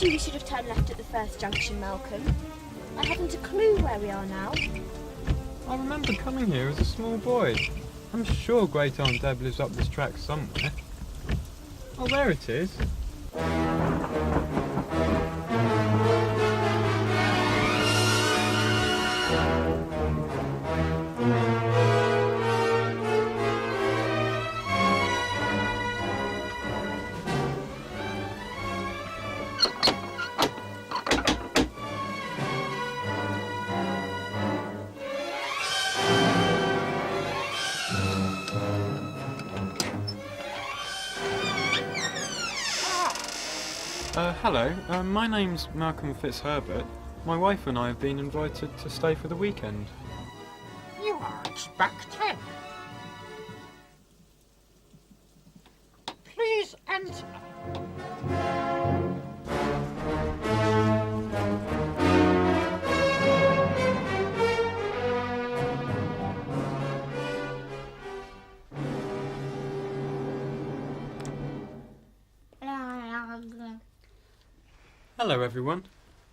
told you we should have turned left at the first junction, Malcolm. I haven't a clue where we are now. I remember coming here as a small boy. I'm sure Great Aunt Deb lives up this track somewhere. Oh, there it is. Hello, my name's Malcolm Fitzherbert. My wife and I have been invited to stay for the weekend. You are expected. Please enter. Hello everyone,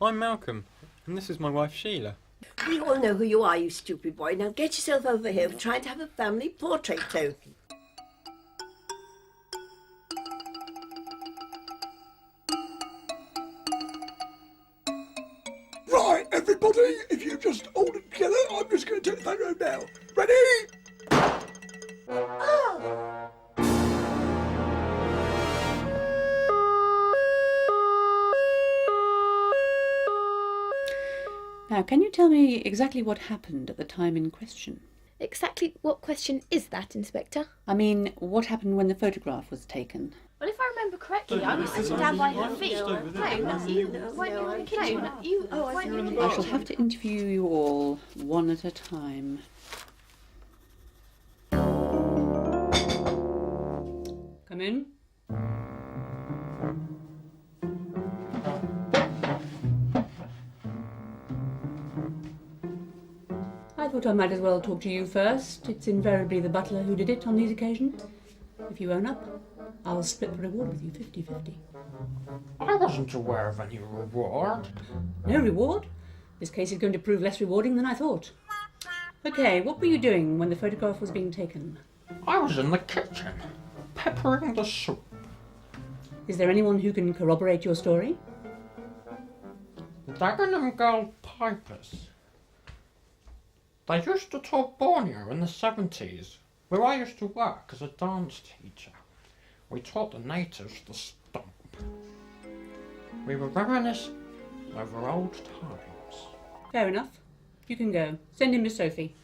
I'm Malcolm, and this is my wife Sheila. We all know who you are, you stupid boy. Now get yourself over here. We're trying to have a family portrait too. Right, everybody, if you just hold it together, I'm just going to take the photo now. Ready? Oh! Now, can you tell me exactly what happened at the time in question? Exactly what question is that, Inspector? I mean, what happened when the photograph was taken? Well, if I remember correctly, I was sitting down by her feet. I shall have to interview you all one at a time. Come in. I thought I might as well talk to you first. It's invariably the butler who did it on these occasions. If you own up, I'll split the reward with you 50-50. I wasn't aware of any reward. No reward? This case is going to prove less rewarding than I thought. Okay, what were you doing when the photograph was being taken? I was in the kitchen, peppering the soup. Is there anyone who can corroborate your story? The Dagenham Girl Pipers. They used to tour Borneo in the 70s, where I used to work as a dance teacher. We taught the natives to stomp. We were reminiscing over old times. Fair enough. You can go. Send in Miss Sophie.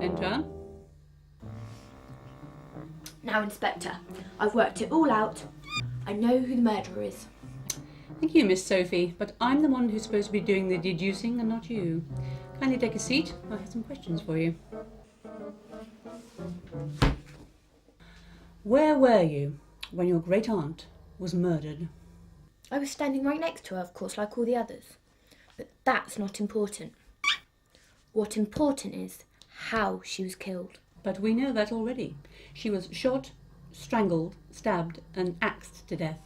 Enter. Now, Inspector, I've worked it all out. I know who the murderer is. Thank you, Miss Sophie, but I'm the one who's supposed to be doing the deducing and not you. Kindly take a seat. I have some questions for you. Where were you when your great aunt was murdered? I was standing right next to her, of course, like all the others. But that's not important. What important is how she was killed. But we know that already. She was shot, strangled, stabbed and axed to death.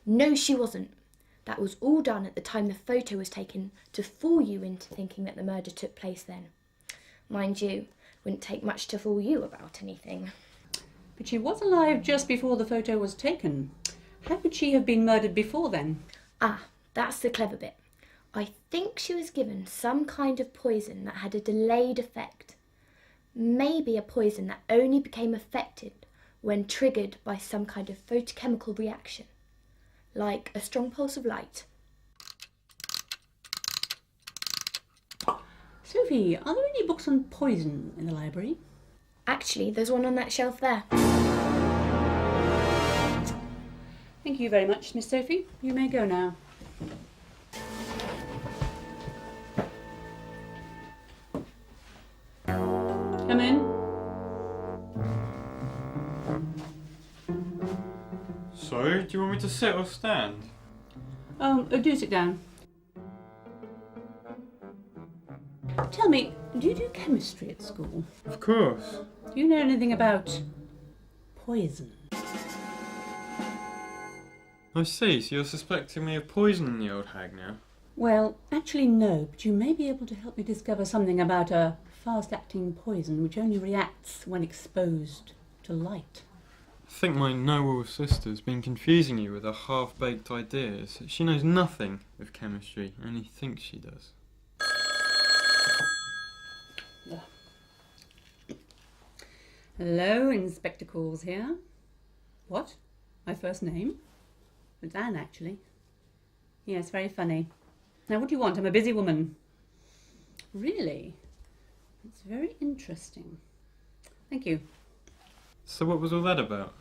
No, she wasn't. That was all done at the time the photo was taken to fool you into thinking that the murder took place then. Mind you, it wouldn't take much to fool you about anything. But she was alive just before the photo was taken. How could she have been murdered before then? Ah, that's the clever bit. I think she was given some kind of poison that had a delayed effect. Maybe a poison that only became effective when triggered by some kind of photochemical reaction, like a strong pulse of light. Sophie, are there any books on poison in the library? Actually, there's one on that shelf there. Thank you very much, Miss Sophie. You may go now. Come in. So, do you want me to sit or stand? Do sit down. Tell me, do you do chemistry at school? Of course. Do you know anything about poison? I see, so you're suspecting me of poisoning the old hag now? Well, actually no, but you may be able to help me discover something about a fast-acting poison which only reacts when exposed to light. I think my noble sister's been confusing you with her half-baked ideas. She knows nothing of chemistry, only thinks she does. Hello, Inspector Calls here. What? My first name? It's Anne, actually. Yes, very funny. Now, what do you want? I'm a busy woman. Really? It's very interesting. Thank you. So what was all that about?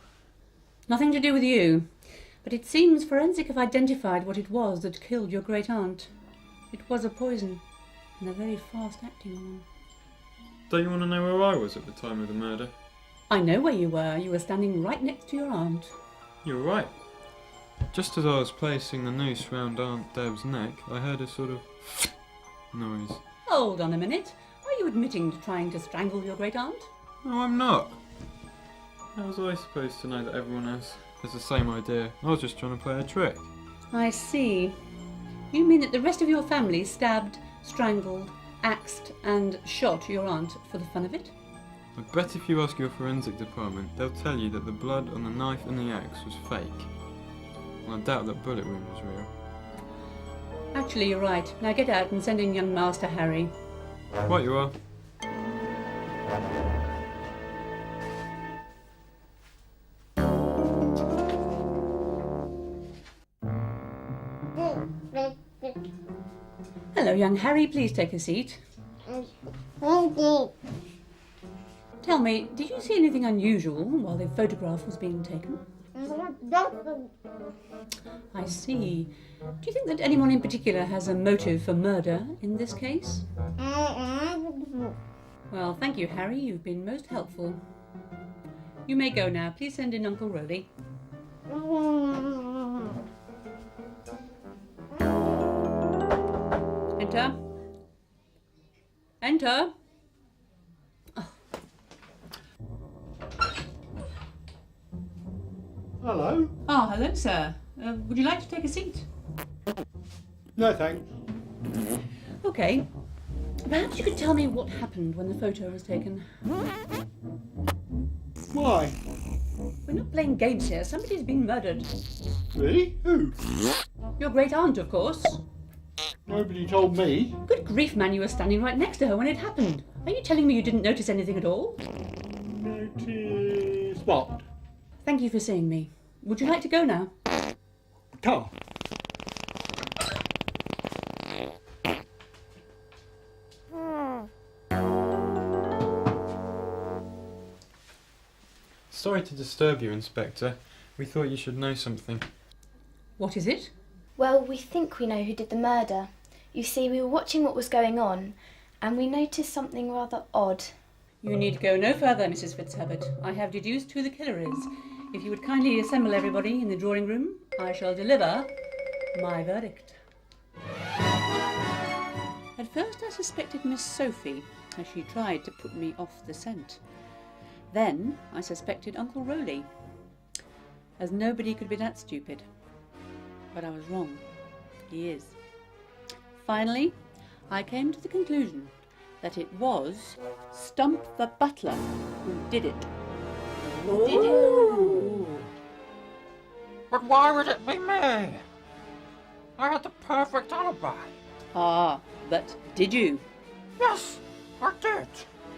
Nothing to do with you. But it seems forensic have identified what it was that killed your great-aunt. It was a poison, and a very fast-acting one. Don't you want to know where I was at the time of the murder? I know where you were. You were standing right next to your aunt. You're right. Just as I was placing the noose round Aunt Deb's neck, I heard a sort of noise. Hold on a minute. Are you admitting to trying to strangle your great-aunt? No, I'm not. How was I supposed to know that everyone else has the same idea? I was just trying to play a trick. I see. You mean that the rest of your family stabbed, strangled, axed and shot your aunt for the fun of it? I bet if you ask your forensic department, they'll tell you that the blood on the knife and the axe was fake. And I doubt that bullet wound was real. Actually, you're right. Now get out and send in young Master Harry. Right you are. Hello, young Harry. Please take a seat. Tell me, did you see anything unusual while the photograph was being taken? I see. Do you think that anyone in particular has a motive for murder in this case? Well, thank you, Harry. You've been most helpful. You may go now. Please send in Uncle Rowley. Enter. Enter. Hello? Ah, hello, sir. Would you like to take a seat? No, thanks. Okay. Perhaps you could tell me what happened when the photo was taken. Why? We're not playing games here. Somebody's been murdered. Really? Who? Your great-aunt, of course. Nobody told me. Good grief, man, you were standing right next to her when it happened. Are you telling me you didn't notice anything at all? Notice what? Thank you for seeing me. Would you like to go now? Car. Sorry to disturb you, Inspector. We thought you should know something. What is it? Well, we think we know who did the murder. You see, we were watching what was going on, and we noticed something rather odd. You need go no further, Mrs. Fitzherbert. I have deduced who the killer is. If you would kindly assemble everybody in the drawing room, I shall deliver my verdict. At first I suspected Miss Sophie, as she tried to put me off the scent. Then I suspected Uncle Rowley, as nobody could be that stupid. But I was wrong. He is. Finally, I came to the conclusion that it was Stump the butler who did it. But why would it be me? I had the perfect alibi. Ah, but did you? Yes, I did.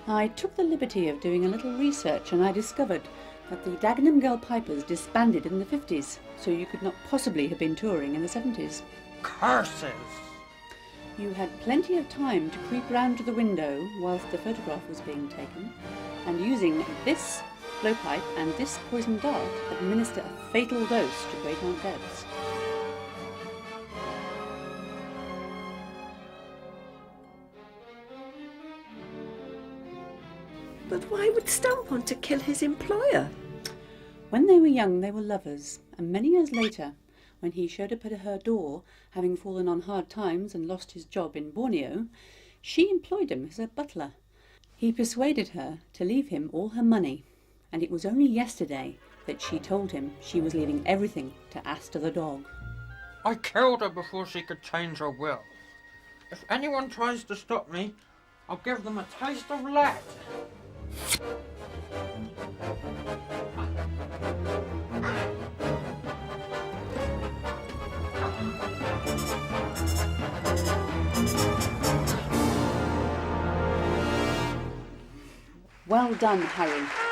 I took the liberty of doing a little research and I discovered that the Dagenham Girl Pipers disbanded in the 50s, so you could not possibly have been touring in the 70s. Curses. You had plenty of time to creep round to the window whilst the photograph was being taken, and using this blowpipe and this poison dart, administer a fatal dose to Great Aunt Debs. But why would Stump want to kill his employer? When they were young, they were lovers, and many years later, when he showed up at her door, having fallen on hard times and lost his job in Borneo, she employed him as a butler. He persuaded her to leave him all her money, and it was only yesterday that she told him she was leaving everything to Asta the dog. I killed her before she could change her will. If anyone tries to stop me, I'll give them a taste of lead. Well done, Harry.